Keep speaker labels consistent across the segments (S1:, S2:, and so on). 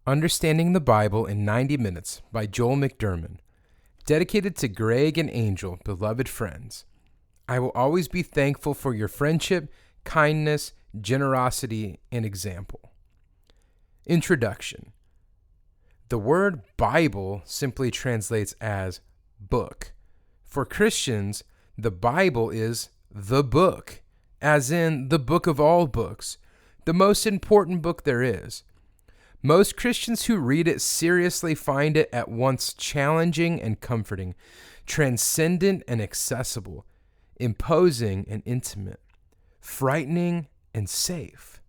S1: Understanding the Bible in 90 Minutes by Joel McDermott. Dedicated to Greg and Angel, beloved friends. I will always be thankful for your friendship, kindness, generosity, and example. Introduction. The word Bible simply translates as book. For Christians, the Bible is the book, as in the book of all books, the most important book there is. Most Christians who read it seriously find it at once challenging and comforting, transcendent and accessible, imposing and intimate, frightening and safe,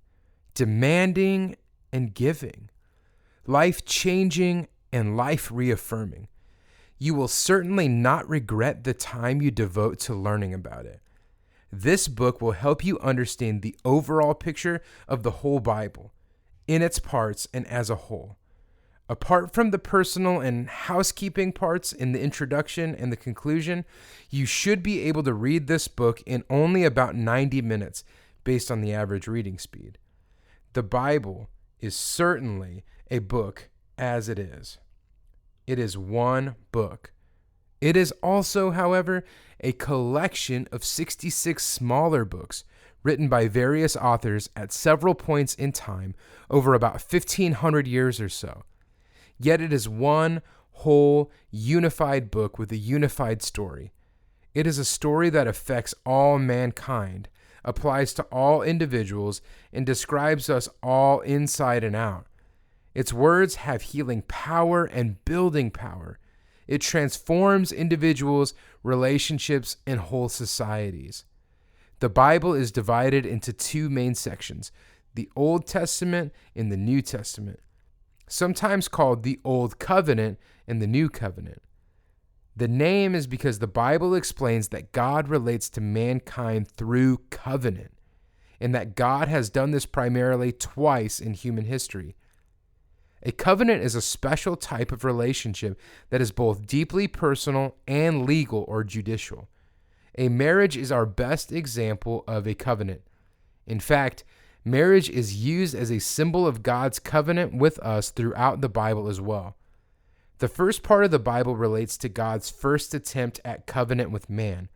S1: demanding and giving, life-changing and life-reaffirming. You will certainly not regret the time you devote to learning about it. This book will help you understand the overall picture of the whole Bible, in its parts and as a whole. Apart from the personal and housekeeping parts in the introduction and the conclusion, you should be able to read this book in only about 90 minutes based on the average reading speed. The Bible is certainly a book as it is. It is one book. It is also, however, a collection of 66 smaller books written by various authors at several points in time over about 1,500 years or so. Yet it is one whole, unified book with a unified story. It is a story that affects all mankind, applies to all individuals, and describes us all inside and out. Its words have healing power and building power. It transforms individuals, relationships, and whole societies. The Bible is divided into two main sections, the Old Testament and the New Testament, sometimes called the Old Covenant and the New Covenant. The name is because the Bible explains that God relates to mankind through covenant, and that God has done this primarily twice in human history. A covenant is a special type of relationship that is both deeply personal and legal or judicial. A marriage is our best example of a covenant. In fact, marriage is used as a symbol of God's covenant with us throughout the Bible as well. The first part of the Bible relates to God's first attempt at covenant with man,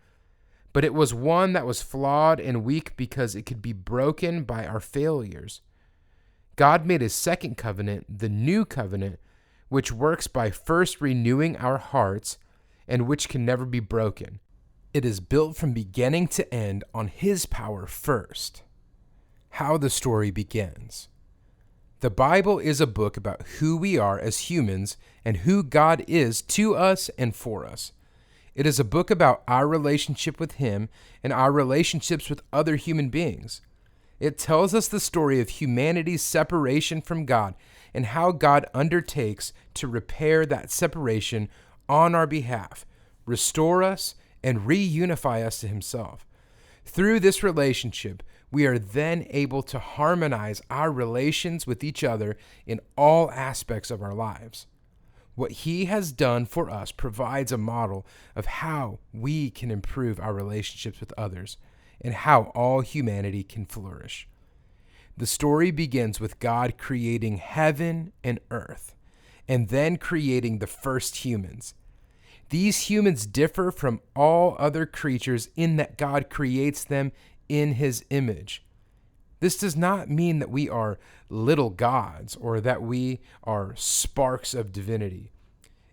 S1: but it was one that was flawed and weak because it could be broken by our failures. God made his second covenant, the New Covenant, which works by first renewing our hearts and which can never be broken. It is built from beginning to end on his power first. How the story begins. The Bible is a book about who we are as humans and who God is to us and for us. It is a book about our relationship with him and our relationships with other human beings. It tells us the story of humanity's separation from God and how God undertakes to repair that separation on our behalf, restore us, and reunify us to himself. Through this relationship, we are then able to harmonize our relations with each other in all aspects of our lives. What he has done for us provides a model of how we can improve our relationships with others and how all humanity can flourish. The story begins with God creating heaven and earth, and then creating the first humans. These humans differ from all other creatures in that God creates them in his image. This does not mean that we are little gods or that we are sparks of divinity.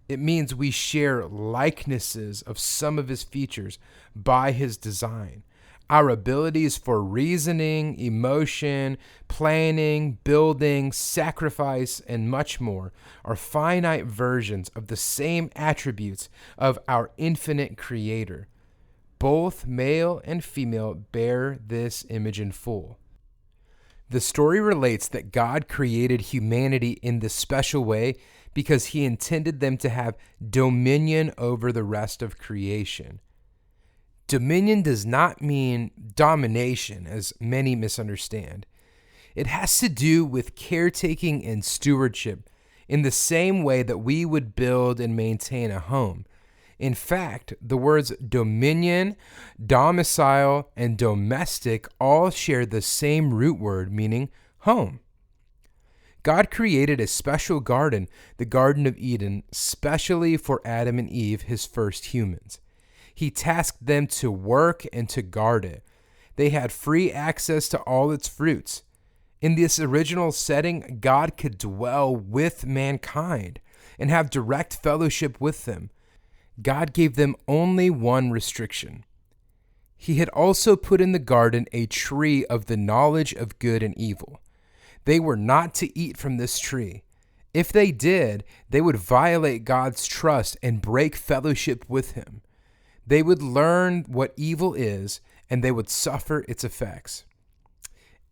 S1: It means we share likenesses of some of his features by his design. Our abilities for reasoning, emotion, planning, building, sacrifice, and much more are finite versions of the same attributes of our infinite Creator. Both male and female bear this image in full. The story relates that God created humanity in this special way because he intended them to have dominion over the rest of creation. Dominion does not mean domination, as many misunderstand. It has to do with caretaking and stewardship in the same way that we would build and maintain a home. In fact, the words dominion, domicile, and domestic all share the same root word, meaning home. God created a special garden, the Garden of Eden, specially for Adam and Eve, his first humans. He tasked them to work and to guard it. They had free access to all its fruits. In this original setting, God could dwell with mankind and have direct fellowship with them. God gave them only one restriction. He had also put in the garden a tree of the knowledge of good and evil. They were not to eat from this tree. If they did, they would violate God's trust and break fellowship with him. They would learn what evil is, and they would suffer its effects.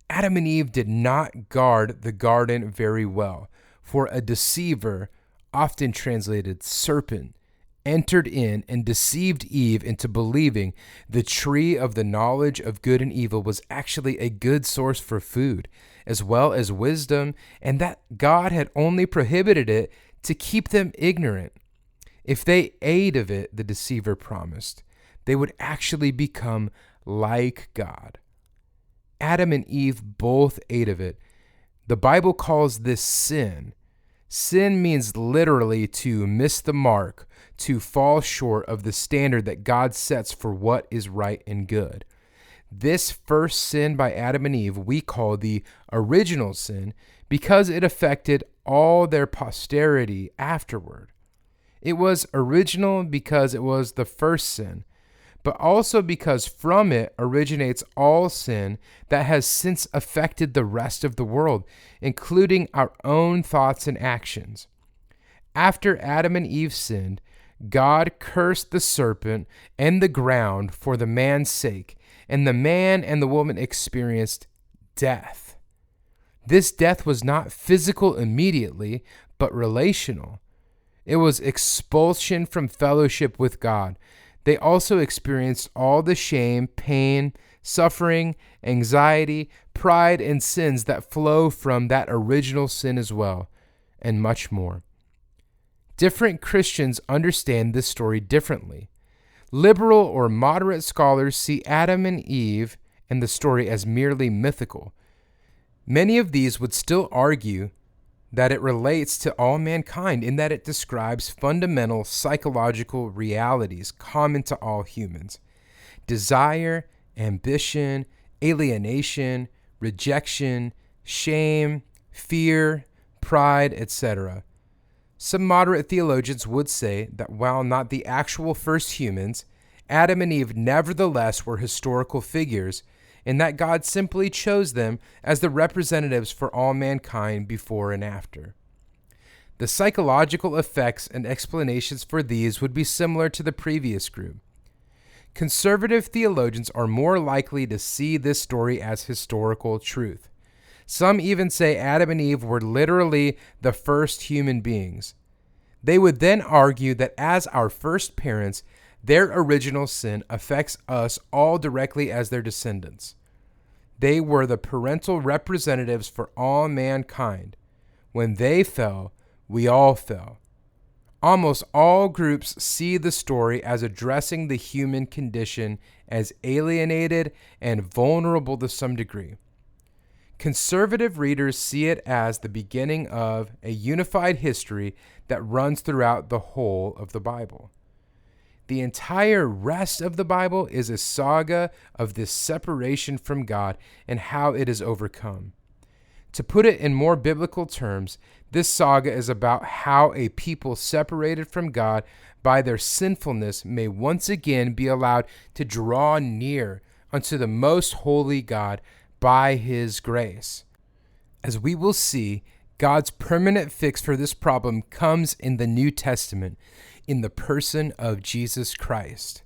S1: Adam and Eve did not guard the garden very well, for a deceiver, often translated serpent, entered in and deceived Eve into believing the tree of the knowledge of good and evil was actually a good source for food, as well as wisdom, and that God had only prohibited it to keep them ignorant. If they ate of it, the deceiver promised, they would actually become like God. Adam and Eve both ate of it. The Bible calls this sin. Sin means literally to miss the mark, to fall short of the standard that God sets for what is right and good. This first sin by Adam and Eve we call the original sin because it affected all their posterity afterward. It was original because it was the first sin, but also because from it originates all sin that has since affected the rest of the world, including our own thoughts and actions. After Adam and Eve sinned, God cursed the serpent and the ground for the man's sake, and the man and the woman experienced death. This death was not physical immediately, but relational. It was expulsion from fellowship with God. They also experienced all the shame, pain, suffering, anxiety, pride, and sins that flow from that original sin as well, and much more. Different Christians understand this story differently. Liberal or moderate scholars see Adam and Eve and the story as merely mythical. Many of these would still argue that it relates to all mankind in that it describes fundamental psychological realities common to all humans: desire, ambition, alienation, rejection, shame, fear, pride, etc. Some moderate theologians would say that while not the actual first humans, Adam and Eve nevertheless were historical figures, and that God simply chose them as the representatives for all mankind before and after. The psychological effects and explanations for these would be similar to the previous group. Conservative theologians are more likely to see this story as historical truth. Some even say Adam and Eve were literally the first human beings. They would then argue that as our first parents, their original sin affects us all directly as their descendants. They were the parental representatives for all mankind. When they fell, we all fell. Almost all groups see the story as addressing the human condition as alienated and vulnerable to some degree. Conservative readers see it as the beginning of a unified history that runs throughout the whole of the Bible. The entire rest of the Bible is a saga of this separation from God and how it is overcome. To put it in more biblical terms, this saga is about how a people separated from God by their sinfulness may once again be allowed to draw near unto the most holy God by his grace. As we will see, God's permanent fix for this problem comes in the New Testament, in the person of Jesus Christ.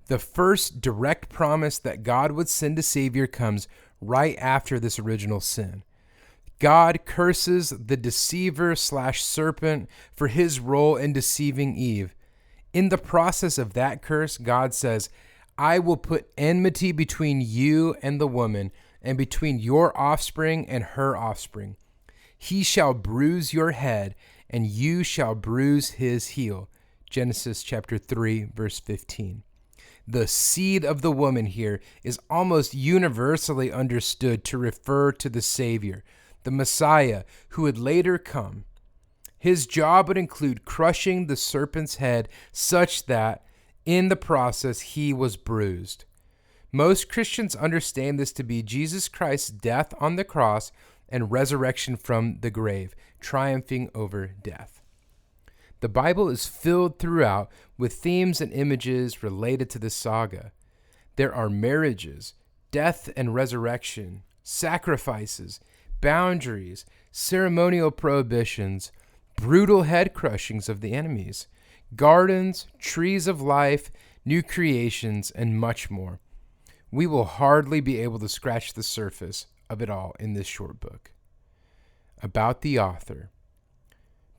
S1: The first direct promise that God would send a Savior comes right after this original sin. God curses the deceiver/serpent for his role in deceiving Eve. In the process of that curse, God says, "I will put enmity between you and the woman, and between your offspring and her offspring. He shall bruise your head, and you shall bruise his heel." Genesis chapter 3, verse 15. The seed of the woman here is almost universally understood to refer to the Savior, the Messiah who would later come. His job would include crushing the serpent's head such that, in the process, he was bruised. Most Christians understand this to be Jesus Christ's death on the cross and resurrection from the grave, triumphing over death. The Bible is filled throughout with themes and images related to this saga. There are marriages, death and resurrection, sacrifices, boundaries, ceremonial prohibitions, brutal head crushings of the enemies, gardens, trees of life, new creations, and much more. We will hardly be able to scratch the surface of it all in this short book. About the author.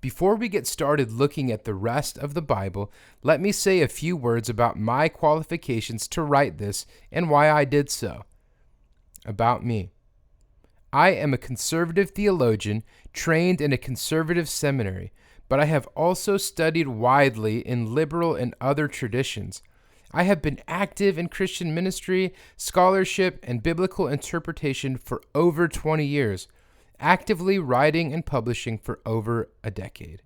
S1: Before we get started looking at the rest of the Bible, let me say a few words about my qualifications to write this and why I did so. About me. I am a conservative theologian trained in a conservative seminary, but I have also studied widely in liberal and other traditions. I have been active in Christian ministry, scholarship, and biblical interpretation for over 20 years, actively writing and publishing for over a decade.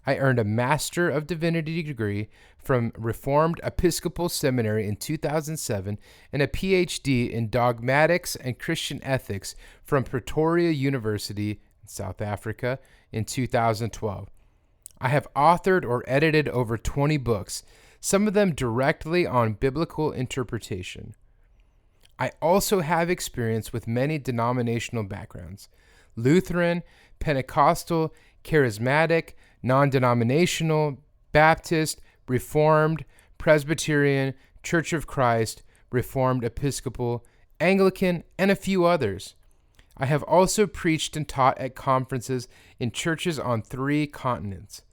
S1: I earned a Master of Divinity degree from Reformed Episcopal Seminary in 2007 and a PhD in Dogmatics and Christian Ethics from Pretoria University in South Africa in 2012. I have authored or edited over 20 books, some of them directly on biblical interpretation. I also have experience with many denominational backgrounds: Lutheran, Pentecostal, Charismatic, non-denominational, Baptist, Reformed, Presbyterian, Church of Christ, Reformed Episcopal, Anglican, and a few others. I have also preached and taught at conferences in churches on 3 continents.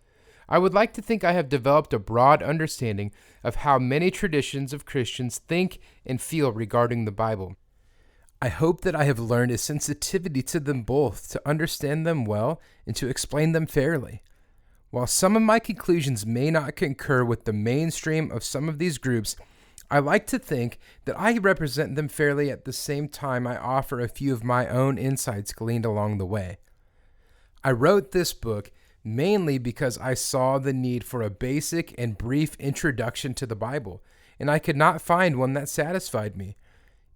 S1: I would like to think I have developed a broad understanding of how many traditions of Christians think and feel regarding the Bible. I hope that I have learned a sensitivity to them both to understand them well and to explain them fairly. While some of my conclusions may not concur with the mainstream of some of these groups, I like to think that I represent them fairly at the same time I offer a few of my own insights gleaned along the way. I wrote this book mainly because I saw the need for a basic and brief introduction to the Bible, and I could not find one that satisfied me.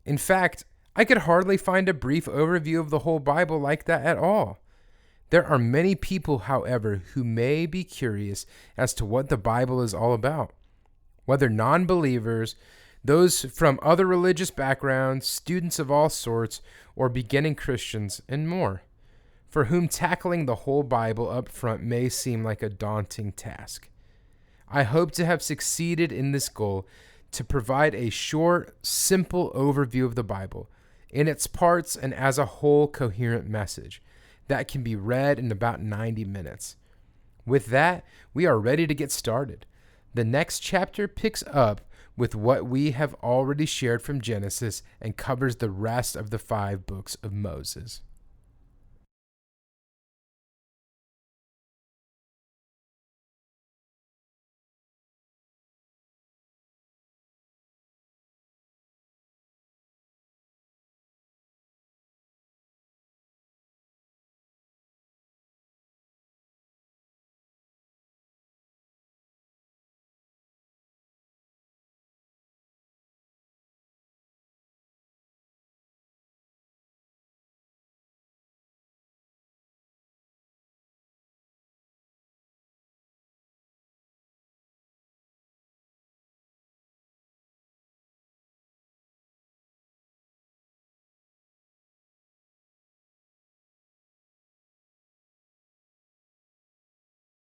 S1: In fact, I could hardly find a brief overview of the whole Bible like that at all. There are many people, however, who may be curious as to what the Bible is all about. Whether non-believers, those from other religious backgrounds, students of all sorts, or beginning Christians, and more, for whom tackling the whole Bible up front may seem like a daunting task. I hope to have succeeded in this goal to provide a short, simple overview of the Bible, in its parts and as a whole coherent message that can be read in about 90 minutes. With that, we are ready to get started. The next chapter picks up with what we have already shared from Genesis and covers the rest of the 5 books of Moses.